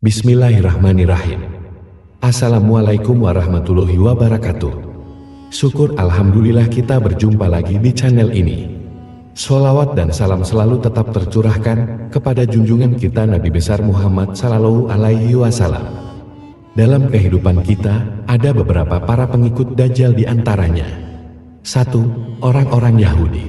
Bismillahirrahmanirrahim. Assalamualaikum warahmatullahi wabarakatuh. Syukur alhamdulillah kita berjumpa lagi di channel ini. Sholawat dan salam selalu tetap tercurahkan kepada junjungan kita Nabi besar Muhammad Sallallahu Alaihi Wasallam. Dalam kehidupan kita, ada beberapa para pengikut Dajjal di antaranya. 1. Orang-orang Yahudi.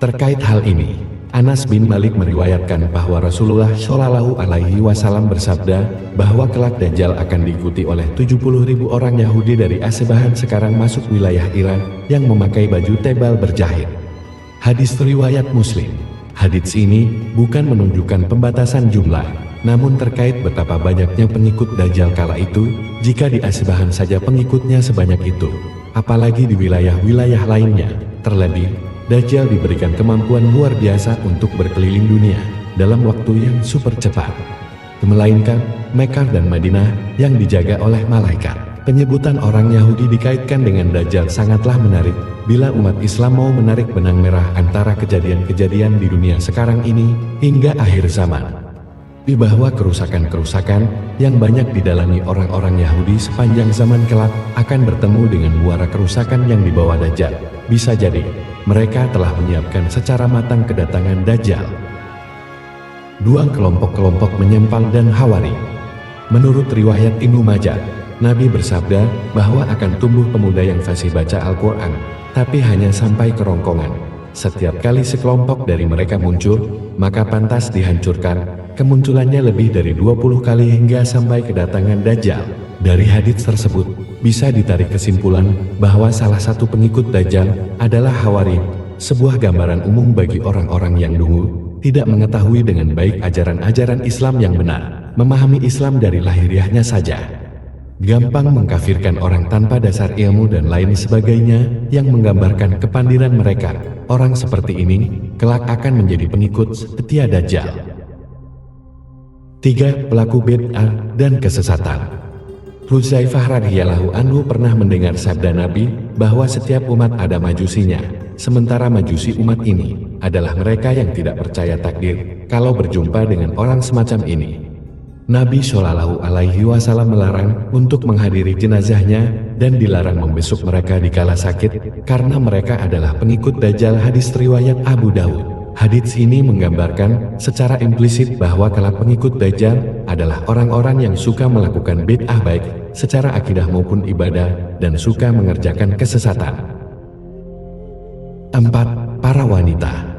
Terkait hal ini, Anas bin Malik meriwayatkan bahwa Rasulullah Shallallahu Alaihi Wasallam bersabda bahwa kelak Dajjal akan diikuti oleh 70.000 orang Yahudi dari Azebahan sekarang masuk wilayah Iran yang memakai baju tebal berjahit. Hadis riwayat Muslim. Hadis ini bukan menunjukkan pembatasan jumlah, namun terkait betapa banyaknya pengikut Dajjal kala itu. Jika di Azebahan saja pengikutnya sebanyak itu, apalagi di wilayah-wilayah lainnya. Terlebih, Dajjal diberikan kemampuan luar biasa untuk berkeliling dunia dalam waktu yang super cepat. Melainkan Mekah dan Madinah yang dijaga oleh malaikat. Penyebutan orang Yahudi dikaitkan dengan Dajjal sangatlah menarik bila umat Islam mau menarik benang merah antara kejadian-kejadian di dunia sekarang ini hingga akhir zaman. Bahwa kerusakan-kerusakan yang banyak didalami orang-orang Yahudi sepanjang zaman kelak akan bertemu dengan muara kerusakan yang dibawa Dajjal. Bisa jadi mereka telah menyiapkan secara matang kedatangan Dajjal. 2. Kelompok-kelompok menyimpang dan Hawari. Menurut riwayat Ibnu Majah, Nabi bersabda bahwa akan tumbuh pemuda yang fasih baca Al-Quran, tapi hanya sampai kerongkongan. Setiap kali sekelompok dari mereka muncul, maka pantas dihancurkan. Kemunculannya lebih dari 20 kali hingga sampai kedatangan Dajjal. Dari hadits tersebut, bisa ditarik kesimpulan bahwa salah satu pengikut Dajjal adalah Hawari, sebuah gambaran umum bagi orang-orang yang dungu, tidak mengetahui dengan baik ajaran-ajaran Islam yang benar, memahami Islam dari lahiriahnya saja, gampang mengkafirkan orang tanpa dasar ilmu dan lain sebagainya yang menggambarkan kepandiran mereka. Orang seperti ini kelak akan menjadi pengikut setia Dajjal. 3. Pelaku bid'ah dan kesesatan. Hudzaifah radhiyallahu anhu pernah mendengar sabda Nabi bahwa setiap umat ada majusinya, sementara majusi umat ini adalah mereka yang tidak percaya takdir. Kalau berjumpa dengan orang semacam ini, Nabi Shallallahu Alaihi Wasallam melarang untuk menghadiri jenazahnya dan dilarang membesuk mereka di kala sakit karena mereka adalah pengikut Dajjal. Hadis riwayat Abu Dawud. Hadits ini menggambarkan secara implisit bahwa kelak pengikut Dajjal adalah orang-orang yang suka melakukan bid'ah baik secara akidah maupun ibadah dan suka mengerjakan kesesatan. 4. Para wanita.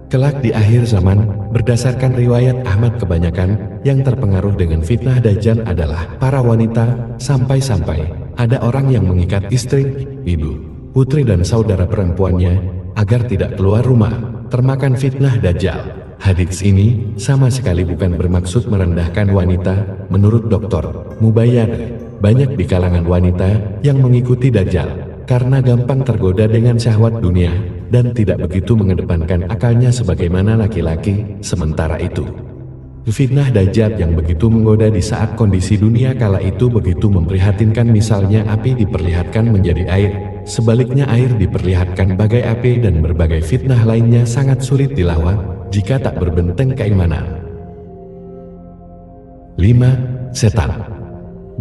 Kelak di akhir zaman, berdasarkan riwayat Ahmad, kebanyakan yang terpengaruh dengan fitnah Dajjal adalah para wanita, sampai-sampai ada orang yang mengikat istri, ibu, putri dan saudara perempuannya agar tidak keluar rumah, termakan fitnah Dajjal. Hadits ini sama sekali bukan bermaksud merendahkan wanita. Menurut Dr. Mubayyad, banyak di kalangan wanita yang mengikuti Dajjal karena gampang tergoda dengan syahwat dunia dan tidak begitu mengedepankan akalnya sebagaimana laki-laki. Sementara itu, fitnah Dajjal yang begitu menggoda di saat kondisi dunia kala itu begitu memprihatinkan. Misalnya api diperlihatkan menjadi air, sebaliknya air diperlihatkan bagai api, dan berbagai fitnah lainnya sangat sulit dilawan jika tak berbenteng keimanan. 5. Setan.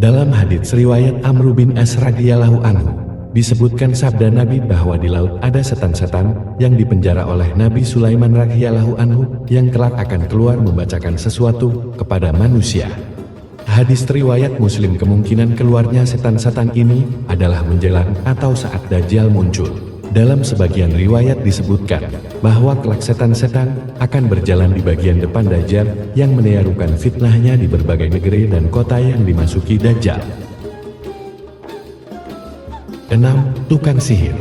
Dalam hadits riwayat Amr bin As radhiyallahu anhu, disebutkan sabda Nabi bahwa di laut ada setan-setan yang dipenjara oleh Nabi Sulaiman radhiyallahu anhu yang kelak akan keluar membacakan sesuatu kepada manusia. Hadis riwayat Muslim. Kemungkinan keluarnya setan-setan ini adalah menjelang atau saat Dajjal muncul. Dalam sebagian riwayat disebutkan bahwa kelak setan-setan akan berjalan di bagian depan Dajjal yang menearukan fitnahnya di berbagai negeri dan kota yang dimasuki Dajjal. 6. Tukang sihir.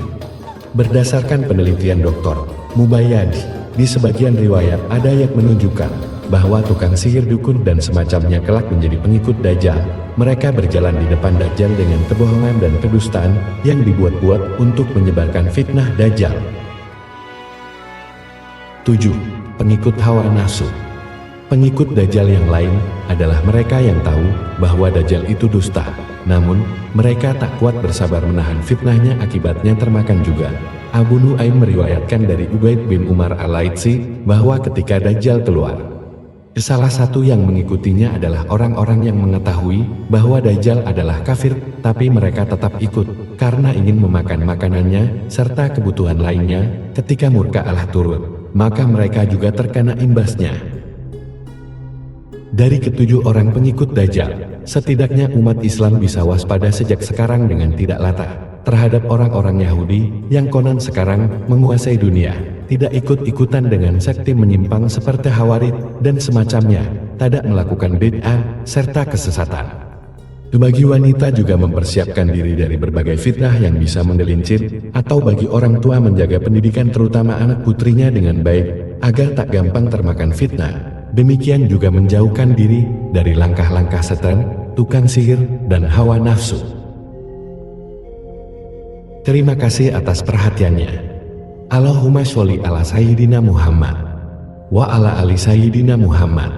Berdasarkan penelitian Dr. Mubayyad, di sebagian riwayat ada yang menunjukkan bahwa tukang sihir, dukun dan semacamnya kelak menjadi pengikut Dajjal. Mereka berjalan di depan Dajjal dengan kebohongan dan kedustaan yang dibuat-buat untuk menyebarkan fitnah Dajjal. 7. Pengikut hawa nafsu. Pengikut Dajjal yang lain adalah mereka yang tahu bahwa Dajjal itu dusta, namun mereka tak kuat bersabar menahan fitnahnya, akibatnya termakan juga. Abu Nuaim meriwayatkan dari Ubaid bin Umar al-Laitsi bahwa ketika Dajjal keluar, Salah satu yang mengikutinya adalah orang-orang yang mengetahui bahwa Dajjal adalah kafir, tapi mereka tetap ikut karena ingin memakan makanannya serta kebutuhan lainnya. Ketika murka Allah turun, maka mereka juga terkena imbasnya. Dari ketujuh orang pengikut Dajjal, setidaknya umat Islam bisa waspada sejak sekarang dengan tidak latah terhadap orang-orang Yahudi yang konon sekarang menguasai dunia, tidak ikut-ikutan dengan sekte menyimpang seperti Khawarij dan semacamnya, tidak melakukan bid'ah serta kesesatan. Bagi wanita juga mempersiapkan diri dari berbagai fitnah yang bisa menggelincir, atau bagi orang tua menjaga pendidikan terutama anak putrinya dengan baik, agar tak gampang termakan fitnah. Demikian juga menjauhkan diri dari langkah-langkah setan, tukang sihir, dan hawa nafsu. Terima kasih atas perhatiannya. Allahumma sholli ala Sayyidina Muhammad wa ala ali Sayyidina Muhammad.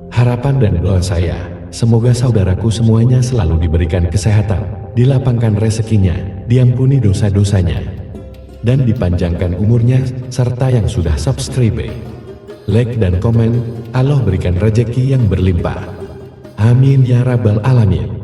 Harapan dan doa saya, semoga saudaraku semuanya selalu diberikan kesehatan, dilapangkan rezekinya, diampuni dosa-dosanya, dan dipanjangkan umurnya, serta yang sudah subscribe, like dan komen, Allah berikan rezeki yang berlimpah. Amin ya rabbal alamin.